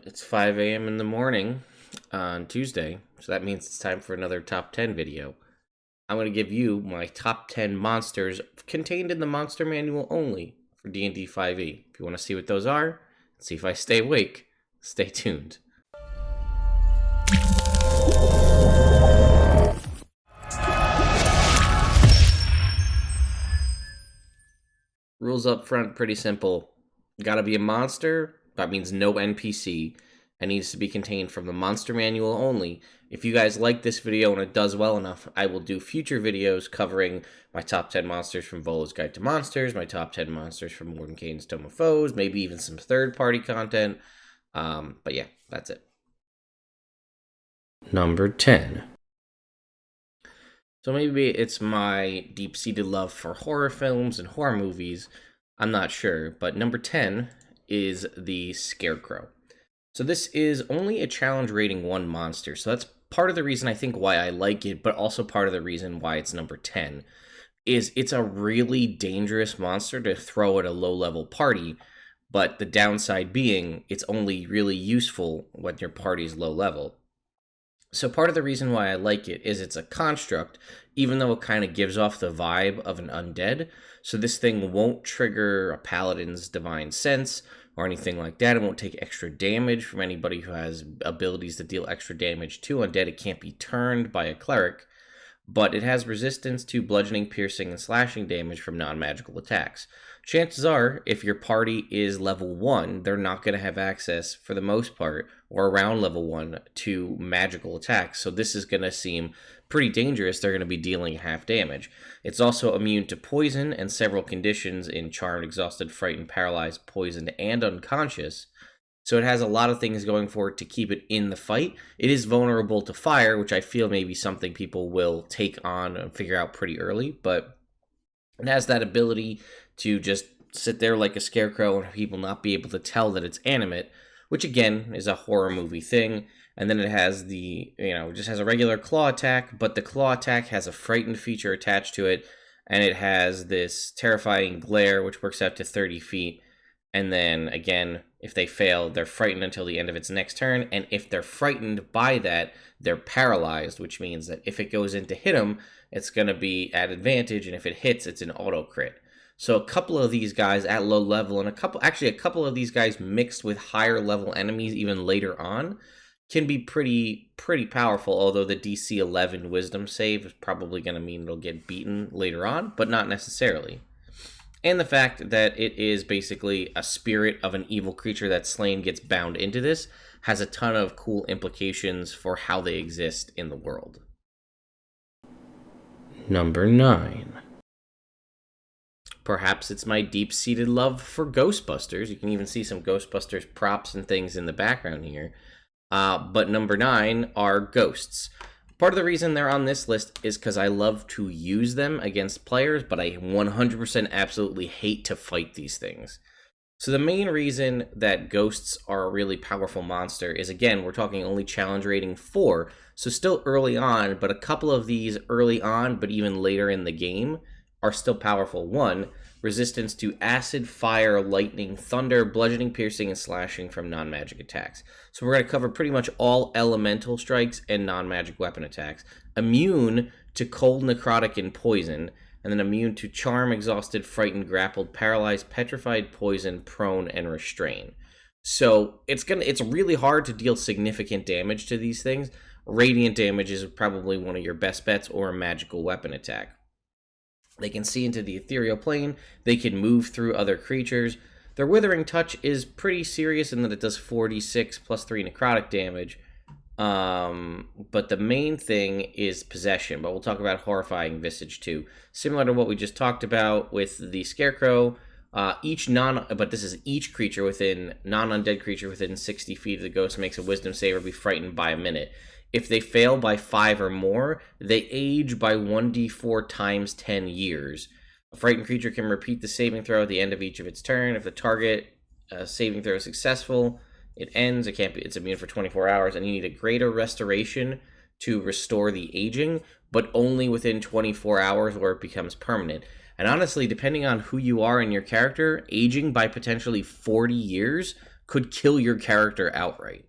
It's 5 a.m. in the morning on Tuesday, so that means it's time for another top 10 video. I'm going to give you my top 10 monsters contained in the Monster Manual only for D&D 5e. If you want to see what those are, see if I stay awake, stay tuned. Rules up front, pretty simple. Gotta be a monster, that means no NPC, and needs to be contained from the Monster Manual only. If you guys like this video and it does well enough, I will do future videos covering my top 10 monsters from Volo's Guide to Monsters, my top 10 monsters from Mordenkainen's Tome of Foes, maybe even some third-party content. But yeah, that's it. Number 10. So maybe it's my deep-seated love for horror films and horror movies. I'm not sure, but number 10 is the Scarecrow. So this is only a challenge rating 1 monster, so that's part of the reason I think why I like it, but also part of the reason why it's number 10, is it's a really dangerous monster to throw at a low-level party, but the downside being it's only really useful when your party's low level. So part of the reason why I like it is it's a construct, even though it kind of gives off the vibe of an undead. So this thing won't trigger a paladin's divine sense or anything like that. It won't take extra damage from anybody who has abilities that deal extra damage to undead. It can't be turned by a cleric, but it has resistance to bludgeoning, piercing, and slashing damage from non-magical attacks. Chances are, if your party is level 1, they're not going to have access, for the most part, or around level 1, to magical attacks, so this is going to seem pretty dangerous. They're going to be dealing half damage. It's also immune to poison and several conditions in Charmed, Exhausted, Frightened, Paralyzed, Poisoned, and Unconscious. So it has a lot of things going for it to keep it in the fight. It is vulnerable to fire, which I feel may be something people will take on and figure out pretty early, but it has that ability to just sit there like a scarecrow and people not be able to tell that it's animate, which again is a horror movie thing. And then it has the, it just has a regular claw attack, but the claw attack has a frightened feature attached to it, and it has this terrifying glare, which works out to 30 feet. And then, again, if they fail, they're frightened until the end of its next turn. And if they're frightened by that, they're paralyzed, which means that if it goes in to hit them, it's going to be at advantage. And if it hits, it's an auto crit. So a couple of these guys at low level, and a couple of these guys mixed with higher level enemies even later on, can be pretty powerful. Although the DC 11 Wisdom save is probably going to mean it'll get beaten later on, but not necessarily. And the fact that it is basically a spirit of an evil creature that's slain gets bound into this has a ton of cool implications for how they exist in the world. Number 9. Perhaps it's my deep-seated love for Ghostbusters. You can even see some Ghostbusters props and things in the background here. But number 9 are ghosts. Part of the reason they're on this list is because I love to use them against players, but I 100% absolutely hate to fight these things. So the main reason that ghosts are a really powerful monster is, again, we're talking only challenge rating 4, so still early on, but a couple of these early on, but even later in the game, are still powerful. 1, resistance to acid, fire, lightning, thunder, bludgeoning, piercing, and slashing from non-magic attacks. So we're going to cover pretty much all elemental strikes and non-magic weapon attacks. Immune to cold, necrotic, and poison, and then immune to charm, exhausted, frightened, grappled, paralyzed, petrified, poison, prone, and restrain. So it's really hard to deal significant damage to these things. Radiant damage is probably one of your best bets, or a magical weapon attack. They can see into the ethereal plane. They can move through other creatures. Their Withering Touch is pretty serious in that it does 46 plus 3 necrotic damage. But the main thing is Possession. But we'll talk about Horrifying Visage too. Similar to what we just talked about with the Scarecrow. But this is each creature within, non-undead creature within 60 feet of the ghost makes a Wisdom save or be frightened by a minute. If they fail by 5 or more, they age by 1d4 times 10 years. A frightened creature can repeat the saving throw at the end of each of its turn. If the target saving throw is successful, it ends. It's immune for 24 hours, and you need a greater restoration to restore the aging, but only within 24 hours where it becomes permanent. And honestly, depending on who you are and your character, aging by potentially 40 years could kill your character outright.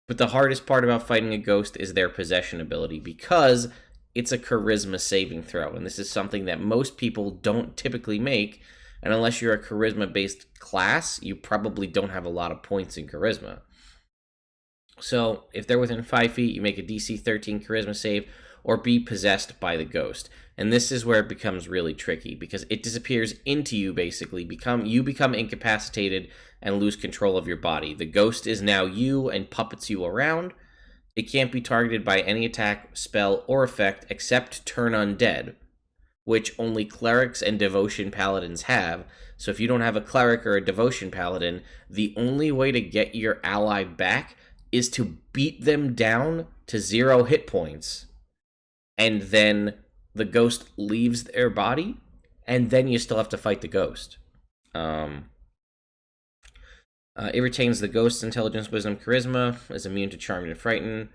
But the hardest part about fighting a ghost is their possession ability, because it's a charisma saving throw, and this is something that most people don't typically make, and unless you're a charisma-based class, you probably don't have a lot of points in charisma. So if they're within 5 feet, you make a DC 13 charisma save, or be possessed by the ghost. And this is where it becomes really tricky, because it disappears into you, basically. You become incapacitated and lose control of your body. The ghost is now you and puppets you around. It can't be targeted by any attack, spell, or effect except turn undead, which only clerics and devotion paladins have. So if you don't have a cleric or a devotion paladin, the only way to get your ally back is to beat them down to 0 hit points, and then the ghost leaves their body, and then you still have to fight the ghost. It retains the ghost's intelligence, wisdom, charisma, is immune to charm and frighten.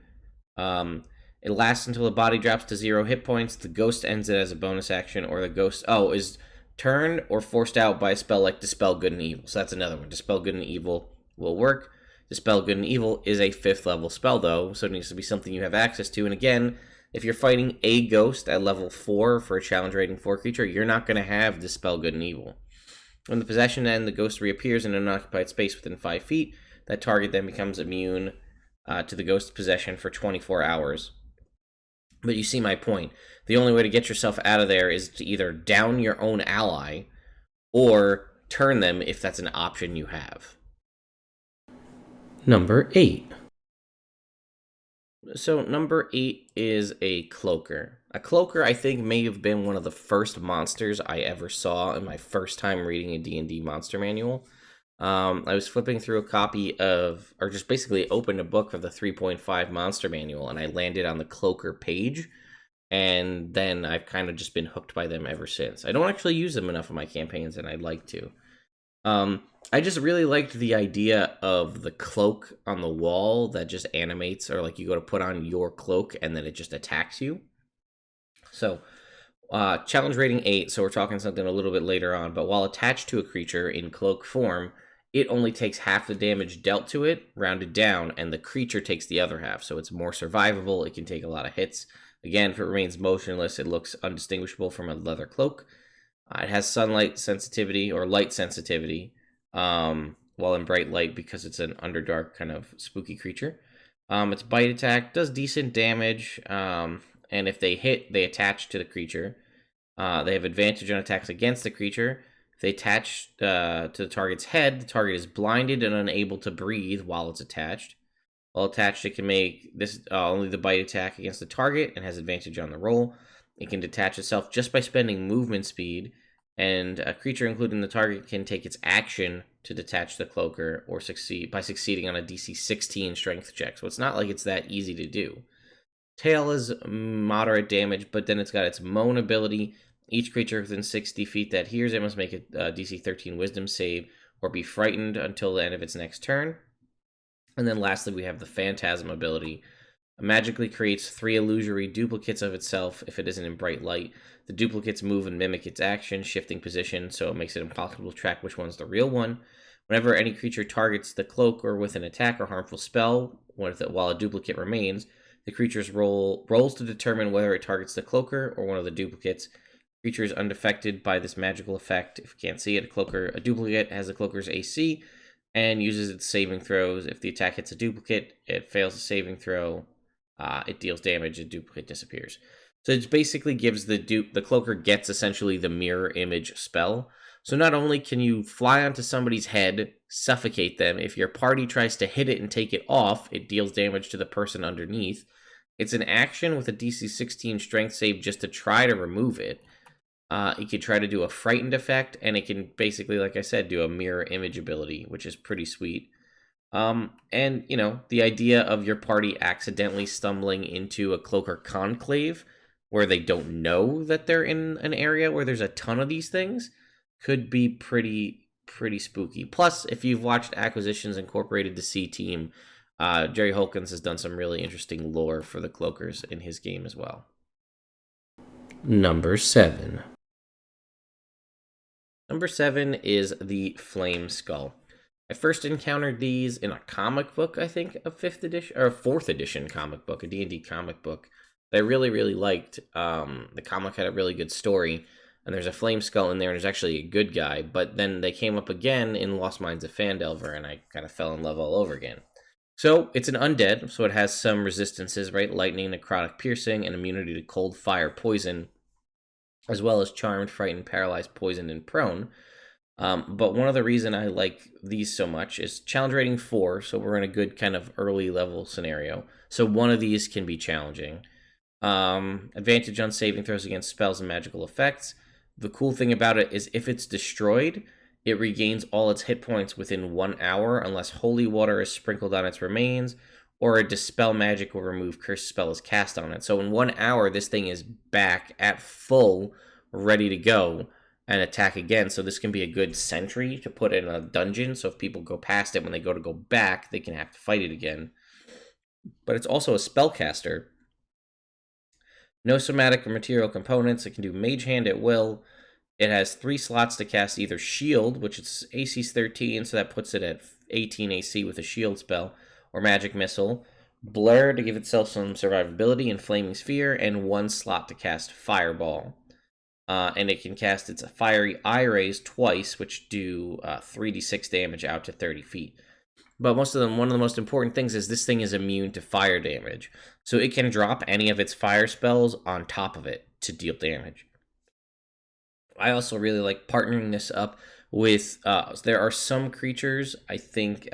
It lasts until the body drops to 0 hit points. The ghost ends it as a bonus action, or the ghost is turned or forced out by a spell like Dispel Good and Evil. So that's another one. Dispel Good and Evil will work. Dispel Good and Evil is a 5th level spell, though, so it needs to be something you have access to. And again, if you're fighting a ghost at level 4 for a challenge rating 4 creature, you're not going to have Dispel Good and Evil. When the possession ends, the ghost reappears in an unoccupied space within 5 feet. That target then becomes immune to the ghost's possession for 24 hours. But you see my point. The only way to get yourself out of there is to either down your own ally or turn them if that's an option you have. Number 8. So number 8 is a Cloaker. A Cloaker, I think, may have been one of the first monsters I ever saw in my first time reading a D&D monster manual. I was flipping through a copy of, or just basically opened a book of the 3.5 monster manual, and I landed on the Cloaker page, and then I've kind of just been hooked by them ever since. I don't actually use them enough in my campaigns, and I'd like to. I just really liked the idea of the cloak on the wall that just animates, or like you go to put on your cloak and then it just attacks you. So, challenge rating 8, so we're talking something a little bit later on, but while attached to a creature in cloak form, it only takes half the damage dealt to it, rounded down, and the creature takes the other half, so it's more survivable. It can take a lot of hits. Again, if it remains motionless, it looks undistinguishable from a leather cloak. It has sunlight sensitivity, or light sensitivity, while in bright light, because it's an underdark kind of spooky creature. Its bite attack does decent damage, and if they hit, they attach to the creature. They have advantage on attacks against the creature. If they attach to the target's head, the target is blinded and unable to breathe while it's attached. While attached, it can make this only the bite attack against the target and has advantage on the roll. It can detach itself just by spending movement speed, and a creature, including the target, can take its action to detach the Cloaker or succeeding on a DC 16 strength check. So it's not like it's that easy to do. Tail is moderate damage, but then it's got its moan ability. Each creature within 60 feet that hears it must make a DC 13 wisdom save or be frightened until the end of its next turn. And then lastly, we have the Phantasm ability. It magically creates 3 illusory duplicates of itself if it isn't in bright light. The duplicates move and mimic its action, shifting position, so it makes it impossible to track which one's the real one. Whenever any creature targets the Cloaker with an attack or harmful spell, while a duplicate remains, the creature's rolls to determine whether it targets the Cloaker or one of the duplicates. The creature is unaffected by this magical effect. If you can't see it, a duplicate has the Cloaker's AC and uses its saving throws. If the attack hits a duplicate, it fails the saving throw. It deals damage, the duplicate disappears. So it basically gives the Cloaker gets essentially the mirror image spell. So not only can you fly onto somebody's head, suffocate them, if your party tries to hit it and take it off, it deals damage to the person underneath. It's an action with a DC 16 strength save just to try to remove it. It can try to do a frightened effect, and it can basically, like I said, do a mirror image ability, which is pretty sweet. And, you know, the idea of your party accidentally stumbling into a Cloaker conclave where they don't know that they're in an area where there's a ton of these things could be pretty spooky. Plus, if you've watched Acquisitions Incorporated, the C Team, Jerry Holkins has done some really interesting lore for the Cloakers in his game as well. Number 7. Number 7 is the Flame Skull. I first encountered these in a comic book, I think, a 5th edition or a 4th edition comic book, a D&D comic book that I really, really liked. The comic had a really good story, and there's a flame skull in there, and there's actually a good guy, but then they came up again in Lost Minds of Phandelver, and I kind of fell in love all over again. So it's an undead, so it has some resistances, right? Lightning, necrotic piercing, and immunity to cold, fire, poison, as well as charmed, frightened, paralyzed, poisoned, and prone. But one of the reason I like these so much is challenge rating 4, so we're in a good kind of early level scenario. So one of these can be challenging. Advantage on saving throws against spells and magical effects. The cool thing about it is if it's destroyed, it regains all its hit points within 1 hour unless holy water is sprinkled on its remains or a dispel magic or remove cursed spell is cast on it. So in 1 hour, this thing is back at full, ready to go and attack again. So this can be a good sentry to put in a dungeon. So if people go past it, when they go to go back, they can have to fight it again. But it's also a spellcaster. No somatic or material components. It can do Mage Hand at will. It has 3 slots to cast either Shield, which is AC's 13, so that puts it at 18 AC with a Shield spell, or Magic Missile. Blur to give itself some survivability and Flaming Sphere, and 1 slot to cast Fireball. And it can cast its Fiery Eye Rays twice, which do 3d6 damage out to 30 feet. But one of the most important things is this thing is immune to fire damage. So it can drop any of its fire spells on top of it to deal damage. I also really like partnering this up with, there are some creatures, I think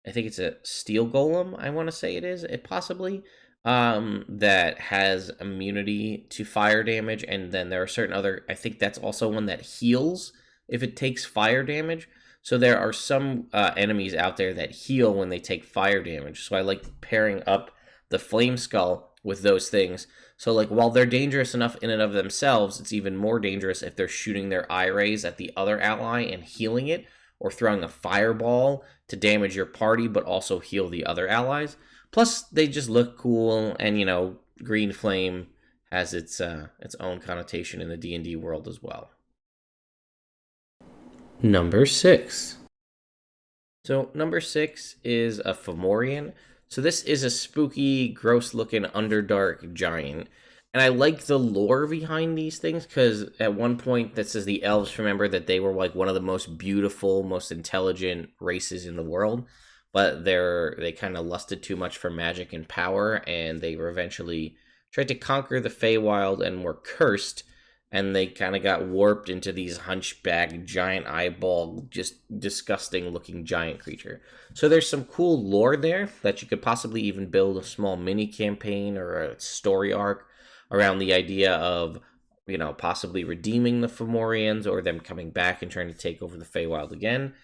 it's a steel golem, I want to say it possibly, that has immunity to fire damage, and then there are certain other, I think that's also one that heals if it takes fire damage. So there are some enemies out there that heal when they take fire damage. So I like pairing up the Flame Skull with those things. So like while they're dangerous enough in and of themselves, it's even more dangerous if they're shooting their eye rays at the other ally and healing it, or throwing a fireball to damage your party but also heal the other allies. Plus they just look cool, and green flame has its own connotation in the D&D world as well. Number 6. So number 6 is a Fomorian. So this is a spooky, gross-looking Underdark giant. And I like the lore behind these things, because at one point that says the elves remember that they were like one of the most beautiful, most intelligent races in the world. But they kind of lusted too much for magic and power, and they were eventually tried to conquer the Feywild and were cursed. And they kind of got warped into these hunchback, giant eyeball, just disgusting looking giant creature. So there's some cool lore there that you could possibly even build a small mini campaign or a story arc around the idea of, possibly redeeming the Fomorians or them coming back and trying to take over the Feywild again.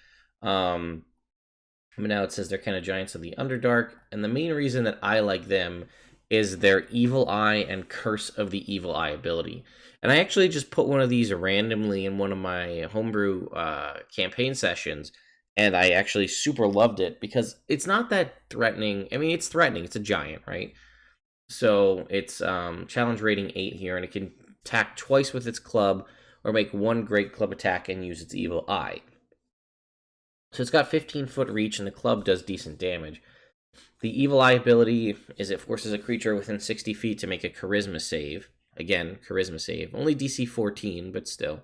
But now it says they're kind of giants of the Underdark. And the main reason that I like them is their Evil Eye and Curse of the Evil Eye ability. And I actually just put one of these randomly in one of my homebrew campaign sessions, and I actually super loved it because it's not that threatening. I mean, it's threatening. It's a giant, right? So it's challenge rating 8 here, and it can attack twice with its club or make 1 great club attack and use its Evil Eye. So it's got 15-foot reach, and the club does decent damage. The Evil Eye ability is it forces a creature within 60 feet to make a Charisma save. Again, Charisma save. Only DC 14, but still.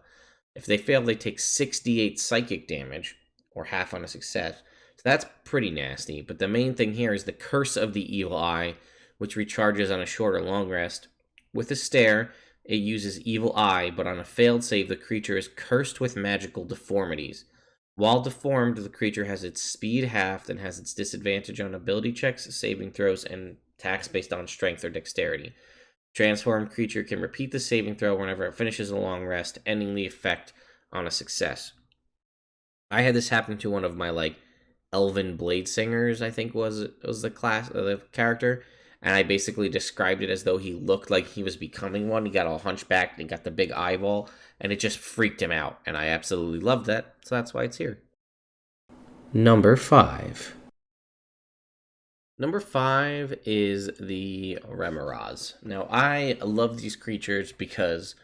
If they fail, they take 68 psychic damage, or half on a success. So that's pretty nasty. But the main thing here is the Curse of the Evil Eye, which recharges on a short or long rest. With a stare, it uses Evil Eye, but on a failed save, the creature is cursed with magical deformities. While deformed, the creature has its speed halved and has its disadvantage on ability checks, saving throws, and attacks based on strength or dexterity. Transformed creature can repeat the saving throw whenever it finishes a long rest, ending the effect on a success. I had this happen to one of my Elven Blade Singers, I think was the character, and I basically described it as though he looked like he was becoming one. He got all hunchbacked and he got the big eyeball, and it just freaked him out, and I absolutely loved that, so that's why it's here. Number 5. Number 5 is the Remorhaze. Now, I love these creatures because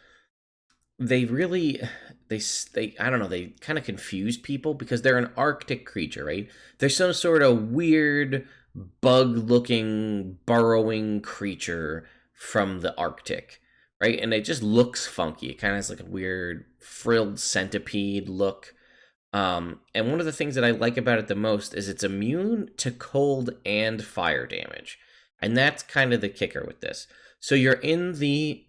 they really they I don't know, they kind of confuse people because they're an Arctic creature, right? They're some sort of weird bug-looking burrowing creature from the Arctic, right? And it just looks funky. It kind of has like a weird frilled centipede look. And one of the things that I like about it the most is it's immune to cold and fire damage. And that's kind of the kicker with this. So you're in the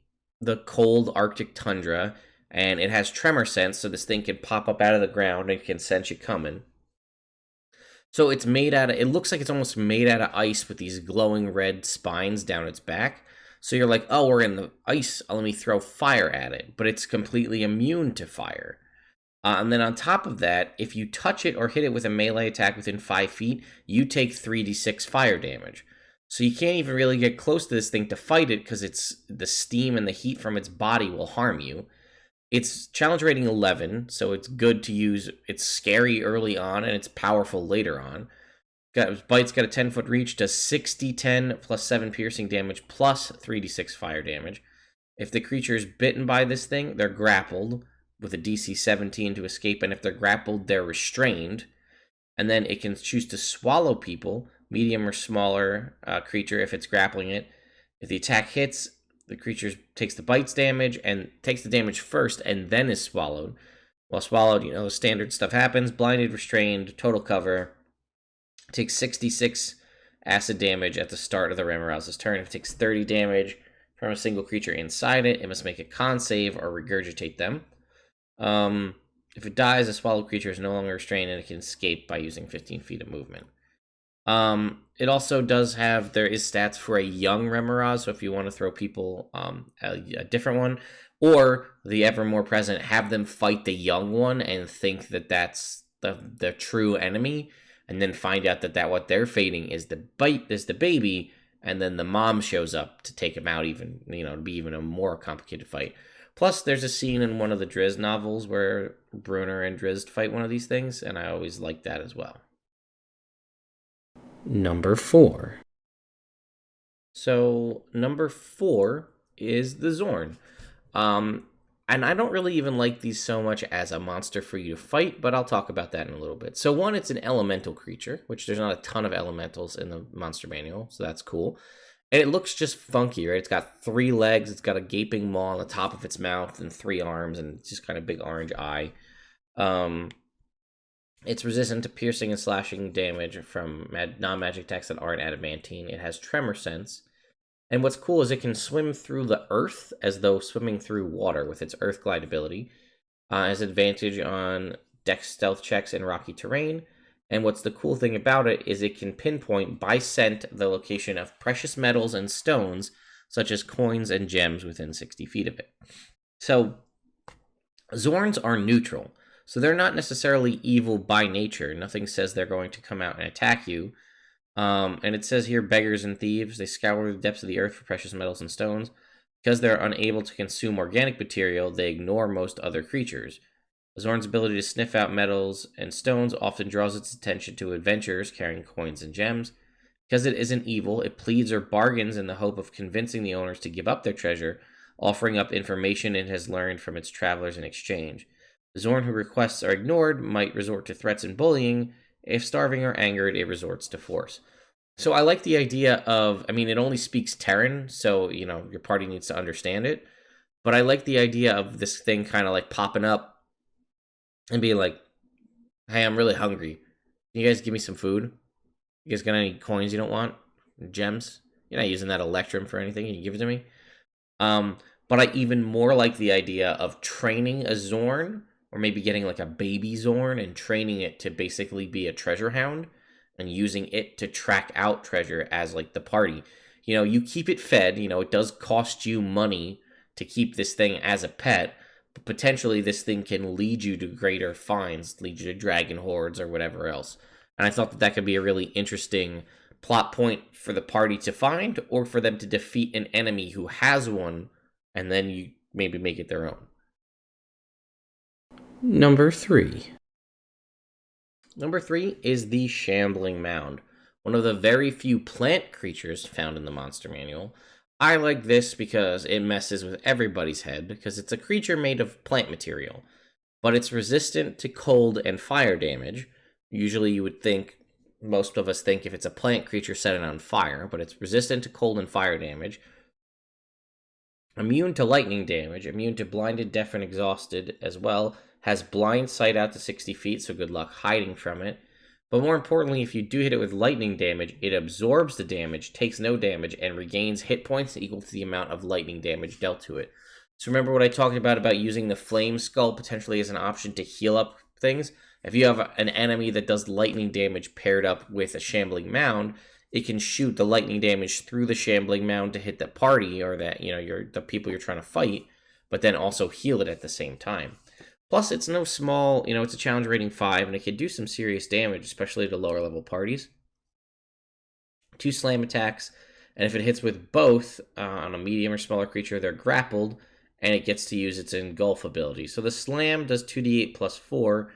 cold Arctic tundra, and it has tremor sense, so this thing can pop up out of the ground and can sense you coming. So it's made out of, it looks like it's almost made out of ice with these glowing red spines down its back. So you're like, oh, we're in the ice, let me throw fire at it. But it's completely immune to fire. And then on top of that, if you touch it or hit it with a melee attack within 5 feet, you take 3d6 fire damage. So you can't even really get close to this thing to fight it because it's the steam and the heat from its body will harm you. It's challenge rating 11, so it's good to use. It's scary early on, and it's powerful later on. Bite's got a 10-foot reach, does 60-10 plus 7 piercing damage plus 3d6 fire damage. If the creature is bitten by this thing, they're grappled with a DC 17 to escape, and if they're grappled, they're restrained. And then it can choose to swallow people, medium or smaller creature, if it's grappling it. If the attack hits, the creature takes the bite's damage and takes the damage first and then is swallowed. While swallowed, the standard stuff happens. Blinded, restrained, total cover. It takes 66 acid damage at the start of the Remorhaze's turn. If it takes 30 damage from a single creature inside it, it must make a con save or regurgitate them. If it dies, a swallowed creature is no longer restrained and it can escape by using 15 feet of movement. It also does have, there is stats for a young Remorhaze, so if you want to throw people a different one, or the Evermore present, have them fight the young one and think that that's the true enemy, and then find out that what they're fighting is the baby, and then the mom shows up to take him out, even, to be even a more complicated fight. Plus, there's a scene in one of the Drizzt novels where Brunner and Drizzt fight one of these things, and I always like that as well. Number 4. So, number 4 is the Xorn. And I don't really even like these so much as a monster for you to fight, but I'll talk about that in a little bit. So, one, it's an elemental creature, which there's not a ton of elementals in the monster manual, so that's cool. And it looks just funky, right? It's got 3 legs, it's got a gaping maw on the top of its mouth, and 3 arms, and just kind of big orange eye. It's resistant to piercing and slashing damage from non-magic attacks that aren't adamantine. It has tremor sense. And what's cool is it can swim through the earth as though swimming through water with its earth glide ability. It has advantage on dex stealth checks in rocky terrain. And what's the cool thing about it is it can pinpoint by scent the location of precious metals and stones, such as coins and gems within 60 feet of it. So, Xorns are neutral. So they're not necessarily evil by nature. Nothing says they're going to come out and attack you. And it says here, beggars and thieves, they scour the depths of the earth for precious metals and stones. Because they're unable to consume organic material, they ignore most other creatures. Xorn's ability to sniff out metals and stones often draws its attention to adventurers carrying coins and gems. Because it isn't evil, it pleads or bargains in the hope of convincing the owners to give up their treasure, offering up information it has learned from its travelers in exchange. The Xorn who requests are ignored might resort to threats and bullying. If starving or angered, it resorts to force. So I like the idea of, it only speaks Terran, so, your party needs to understand it. But I like the idea of this thing kind of like popping up and being like, hey, I'm really hungry. Can you guys give me some food? You guys got any coins you don't want? Gems? You're not using that Electrum for anything. Can you give it to me? But I even more like the idea of training a Xorn, or maybe getting like a baby Xorn and training it to basically be a treasure hound and using it to track out treasure as like the party. You keep it fed, it does cost you money to keep this thing as a pet, but potentially this thing can lead you to greater finds, lead you to dragon hordes or whatever else. And I thought that could be a really interesting plot point for the party to find, or for them to defeat an enemy who has one, and then you maybe make it their own. Number 3. Number 3 is the Shambling Mound, one of the very few plant creatures found in the monster manual. I like this because it messes with everybody's head, because it's a creature made of plant material, but it's resistant to cold and fire damage. Usually you would think, most of us think if it's a plant creature, set it on fire, but it's resistant to cold and fire damage. Immune to lightning damage, immune to blinded, deaf, and exhausted as well. Has blind sight out to 60 feet, so good luck hiding from it. But more importantly, if you do hit it with lightning damage, it absorbs the damage, takes no damage, and regains hit points equal to the amount of lightning damage dealt to it. So remember what I talked about using the Flame Skull potentially as an option to heal up things? If you have an enemy that does lightning damage paired up with a Shambling Mound, it can shoot the lightning damage through the Shambling Mound to hit the party, or that, the people you're trying to fight, but then also heal it at the same time. Plus, it's no small, it's a challenge rating 5, and it can do some serious damage, especially to lower level parties. 2 slam attacks, and if it hits with both on a medium or smaller creature, they're grappled, and it gets to use its engulf ability. So the slam does 2d8 plus 4.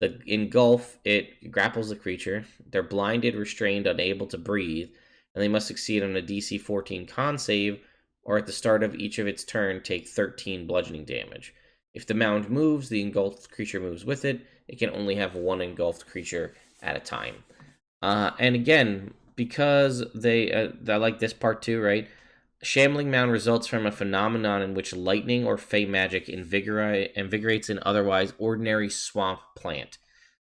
The engulf, it grapples the creature. They're blinded, restrained, unable to breathe, and they must succeed on a DC 14 con save, or at the start of each of its turn, take 13 bludgeoning damage. If the mound moves, the engulfed creature moves with it. It can only have one engulfed creature at a time. And again, because I like this part too, right? Shambling Mound results from a phenomenon in which lightning or fey magic invigorates an otherwise ordinary swamp plant.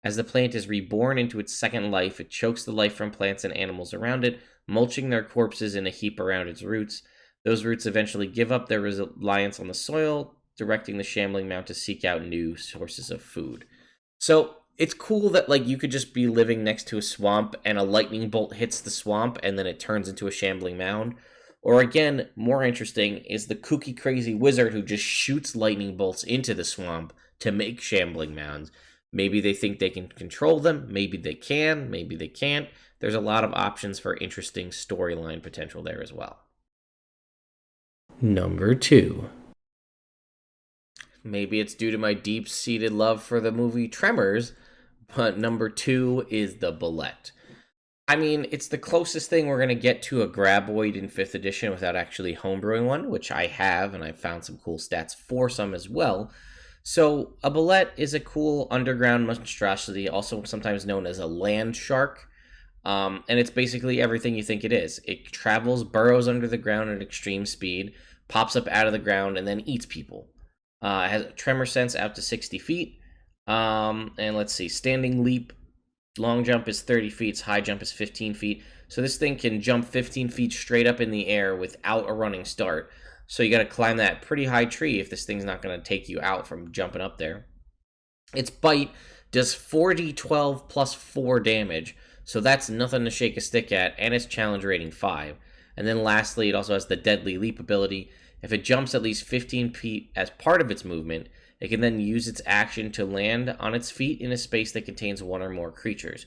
As the plant is reborn into its second life, it chokes the life from plants and animals around it, mulching their corpses in a heap around its roots. Those roots eventually give up their reliance on the soil, directing the Shambling Mound to seek out new sources of food. So it's cool that you could just be living next to a swamp and a lightning bolt hits the swamp and then it turns into a Shambling Mound. Or again, more interesting, is the kooky crazy wizard who just shoots lightning bolts into the swamp to make Shambling Mounds. Maybe they think they can control them, maybe they can, maybe they can't. There's a lot of options for interesting storyline potential there as well. Number 2. Maybe it's due to my deep-seated love for the movie Tremors, but number 2 is the Bulette. I mean, it's the closest thing we're going to get to a Graboid in 5th edition without actually homebrewing one, which I have, and I found some cool stats for some as well. So, a Bulette is a cool underground monstrosity, also sometimes known as a land shark, and it's basically everything you think it is. It travels, burrows under the ground at extreme speed, pops up out of the ground, and then eats people. It has a tremor sense out to 60 feet, and let's see, standing leap, long jump is 30 feet, high jump is 15 feet. So this thing can jump 15 feet straight up in the air without a running start. So you got to climb that pretty high tree if this thing's not going to take you out from jumping up there. Its bite does 4d12 plus 4 damage. So that's nothing to shake a stick at, and it's challenge rating 5. And then lastly, it also has the deadly leap ability. If it jumps at least 15 feet as part of its movement, it can then use its action to land on its feet in a space that contains one or more creatures.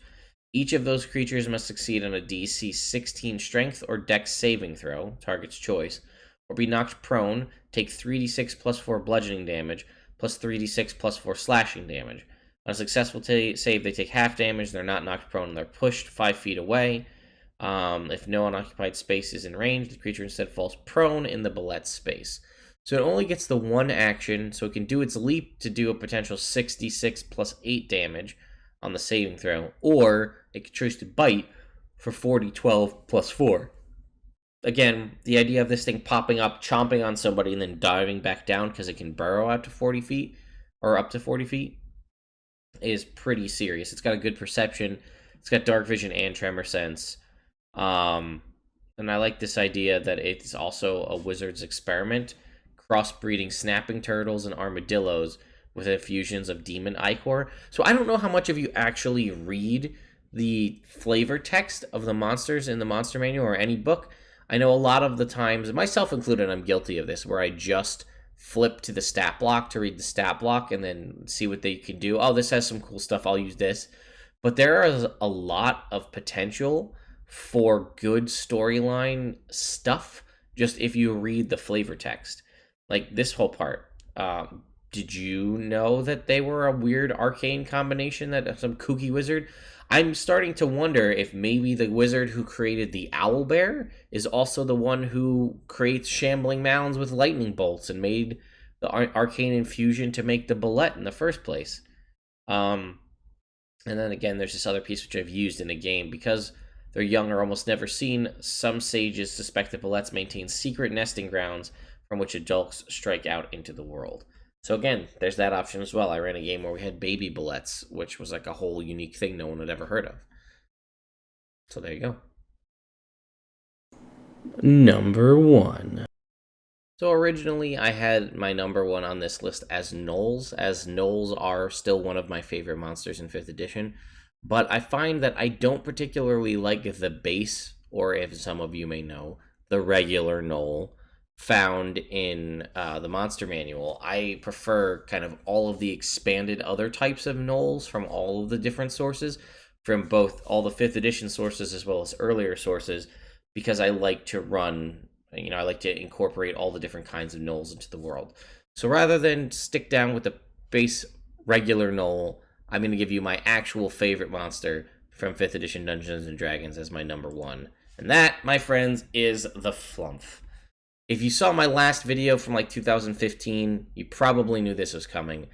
Each of those creatures must succeed on a DC 16 strength or dex saving throw, target's choice, or be knocked prone, take 3d6 plus 4 bludgeoning damage, plus 3d6 plus 4 slashing damage. On a successful save, they take half damage, they're not knocked prone, and they're pushed 5 feet away. If no unoccupied space is in range, the creature instead falls prone in the Bulette space. So it only gets the one action, so it can do its leap to do a potential 66 plus 8 damage on the saving throw, or it can choose to bite for 40-12 plus 4. Again, the idea of this thing popping up, chomping on somebody, and then diving back down because it can burrow out to 40 feet, or up to 40 feet, is pretty serious. It's got a good perception, it's got dark vision and tremor sense, and I like this idea that it's also a wizard's experiment, crossbreeding snapping turtles and armadillos with infusions of demon ichor. So I don't know how much of you actually read the flavor text of the monsters in the monster manual or any book. I know a lot of the times, myself included, I'm guilty of this, where I just flip to the stat block to read the stat block and then see what they can do. Oh, this has some cool stuff, I'll use this. But there is a lot of potential for good storyline stuff just if you read the flavor text. Like this whole part. Did you know that they were a weird arcane combination, that some kooky wizard? I'm starting to wonder if maybe the wizard who created the owlbear is also the one who creates Shambling Mounds with lightning bolts and made the arcane infusion to make the Bulette in the first place. Um, and then again, there's this other piece which I've used in a game. Because they're young or almost never seen, some sages suspect that Bulettes maintain secret nesting grounds from which adults strike out into the world. So again, there's that option as well. I ran a game where we had baby Bulettes, which was like a whole unique thing no one had ever heard of. So there you go. Number 1. So originally I had my number 1 on this list as gnolls, as gnolls are still one of my favorite monsters in 5th edition. But I find that I don't particularly like the base, or if some of you may know, the regular gnoll found in the monster manual. I prefer kind of all of the expanded other types of gnolls from all of the different sources, from both all the 5th edition sources as well as earlier sources, because I like to run, I like to incorporate all the different kinds of gnolls into the world. So rather than stick down with the base regular gnoll, I'm going to give you my actual favorite monster from 5th edition Dungeons & Dragons as my number 1. And that, my friends, is the Flumph. If you saw my last video from like 2015, you probably knew this was coming.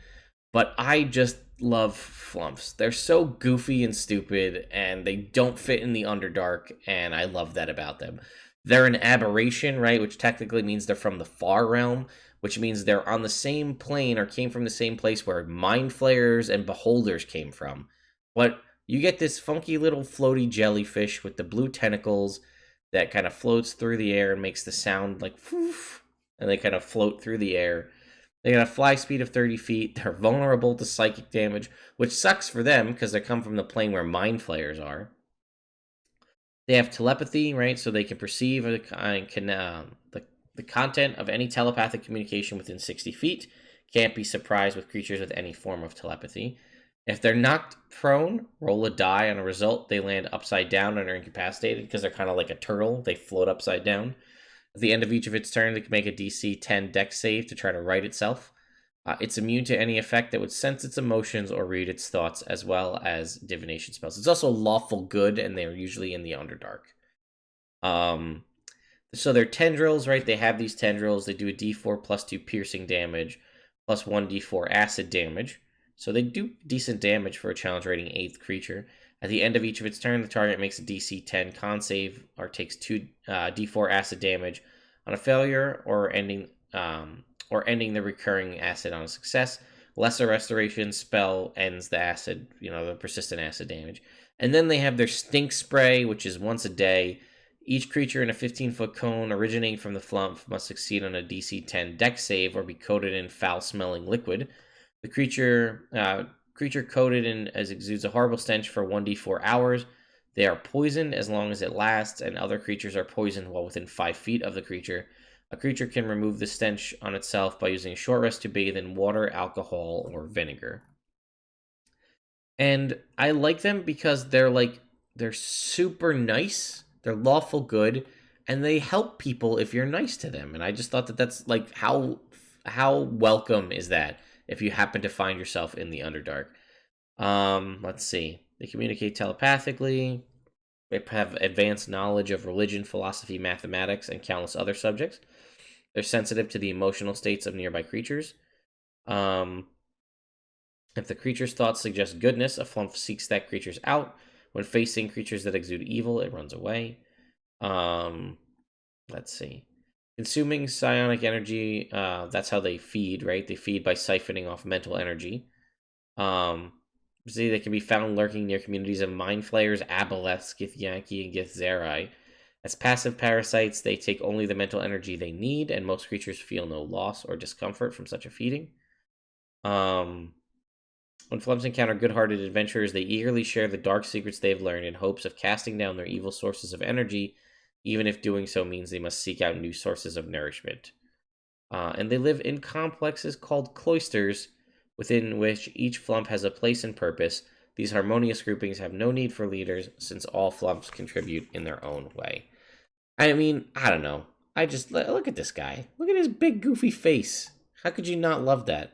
But I just love Flumphs. They're so goofy and stupid, and they don't fit in the Underdark, and I love that about them. They're an aberration, right, which technically means they're from the Far Realm, which means they're on the same plane or came from the same place where Mind Flayers and Beholders came from. But you get this funky little floaty jellyfish with the blue tentacles that kind of floats through the air and makes the sound like poof, and they kind of float through the air. They got a fly speed of 30 feet. They're vulnerable to psychic damage, which sucks for them because they come from the plane where Mind Flayers are. They have telepathy, right? So they can perceive the content of any telepathic communication within 60 feet. Can't be surprised with creatures with any form of telepathy. If they're knocked prone, roll a die. On a result, they land upside down and are incapacitated because they're kind of like a turtle. They float upside down. At the end of each of its turn, they can make a DC 10 Dex save to try to right itself. It's immune to any effect that would sense its emotions or read its thoughts, as well as divination spells. It's also lawful good, and they're usually in the Underdark. So they're tendrils, right? They have these tendrils. They do a d4 plus 2 piercing damage, plus 1d4 acid damage. So they do decent damage for a challenge rating 8th creature. At the end of each of its turn, the target makes a DC 10 con save or takes 2 d4 acid damage on a failure, or ending the recurring acid on a success. Lesser restoration spell ends the acid, the persistent acid damage. And then they have their stink spray, which is once a day. Each creature in a 15-foot cone originating from the Flumph must succeed on a DC 10 Dex save or be coated in foul-smelling liquid. The creature coated in as exudes a horrible stench for 1d4 hours. They are poisoned as long as it lasts, and other creatures are poisoned while within 5 feet of the creature. A creature can remove the stench on itself by using a short rest to bathe in water, alcohol, or vinegar. And I like them because they're super nice, they're lawful good, and they help people if you're nice to them. And I just thought that that's like how welcome is that if you happen to find yourself in the Underdark. Let's see. They communicate telepathically. They have advanced knowledge of religion, philosophy, mathematics, and countless other subjects. They're sensitive to the emotional states of nearby creatures. If the creature's thoughts suggest goodness, a Flumph seeks that creature's out. When facing creatures that exude evil, it runs away. Let's see. Consuming psionic energy, that's how they feed, right? They feed by siphoning off mental energy. See, they can be found lurking near communities of Mind Flayers, Aboleths, Githyanki, and Githzerai. As passive parasites, they take only the mental energy they need, and most creatures feel no loss or discomfort from such a feeding. When Flumphs encounter good-hearted adventurers, they eagerly share the dark secrets they've learned in hopes of casting down their evil sources of energy, even if doing so means they must seek out new sources of nourishment. And they live in complexes called cloisters, within which each Flumph has a place and purpose. These harmonious groupings have no need for leaders, since all Flumphs contribute in their own way. I mean, I don't know. I just, look at this guy. Look at his big, goofy face. How could you not love that?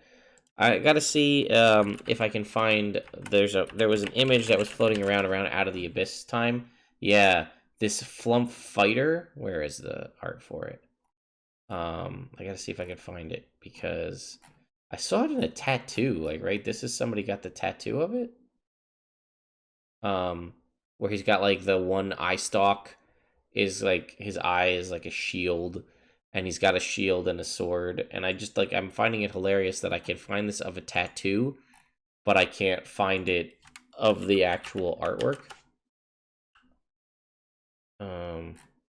I gotta see if I can find. There was an image that was floating around Out of the Abyss time. Yeah, this Flumph fighter. Where is the art for it? I gotta see if I can find it because I saw it in a tattoo. Like, right, this is somebody got the tattoo of it. Where he's got like the one eye stalk is like his eye is like a shield, and he's got a shield and a sword. And I just like I'm finding it hilarious that I can find this of a tattoo, but I can't find it of the actual artwork.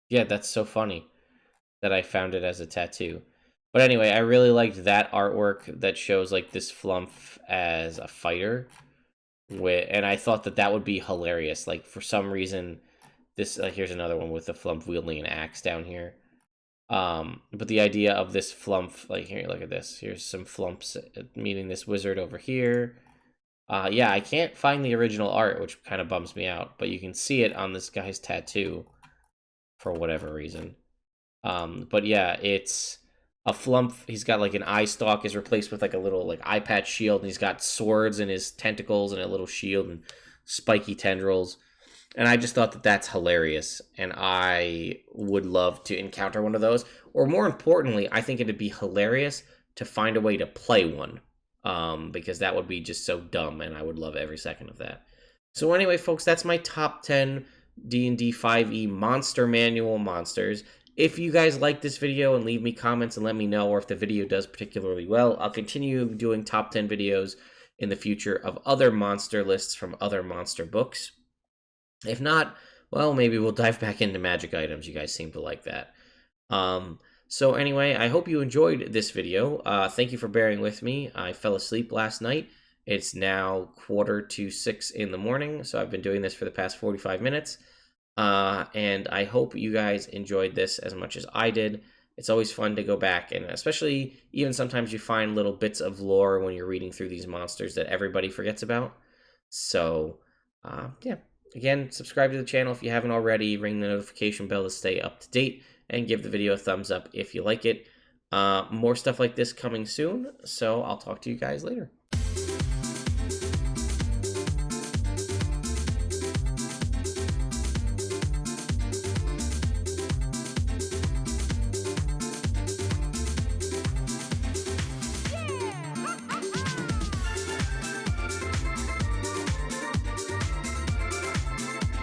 Yeah, that's so funny that I found it as a tattoo. But anyway, I really liked that artwork that shows like this Flumph as a fighter. And I thought that that would be hilarious. Like for some reason, this like here's another one with the Flumph wielding an axe down here. But the idea of this Flumph, like here, look at this. Here's some Flumphs meeting this wizard over here. Yeah, I can't find the original art, which kind of bums me out. But you can see it on this guy's tattoo for whatever reason. But yeah, it's a Flumph. He's got like an eye stalk is replaced with like a little like eye patch shield, and he's got swords in his tentacles and a little shield and spiky tendrils. And I just thought that that's hilarious, and I would love to encounter one of those. Or more importantly, I think it'd be hilarious to find a way to play one, because that would be just so dumb, and I would love every second of that. So anyway, folks, that's my top 10 D&D 5e Monster Manual monsters. If you guys like this video and leave me comments and let me know, or if the video does particularly well, I'll continue doing top 10 videos in the future of other monster lists from other monster books. If not, well, maybe we'll dive back into magic items. You guys seem to like that. So anyway, I hope you enjoyed this video. Thank you for bearing with me. I fell asleep last night. It's now 5:45 in the morning, so I've been doing this for the past 45 minutes. And I hope you guys enjoyed this as much as I did. It's always fun to go back, and especially even sometimes you find little bits of lore when you're reading through these monsters that everybody forgets about. So, yeah. Again, subscribe to the channel if you haven't already, ring the notification bell to stay up to date, and give the video a thumbs up if you like it. More stuff like this coming soon, so I'll talk to you guys later.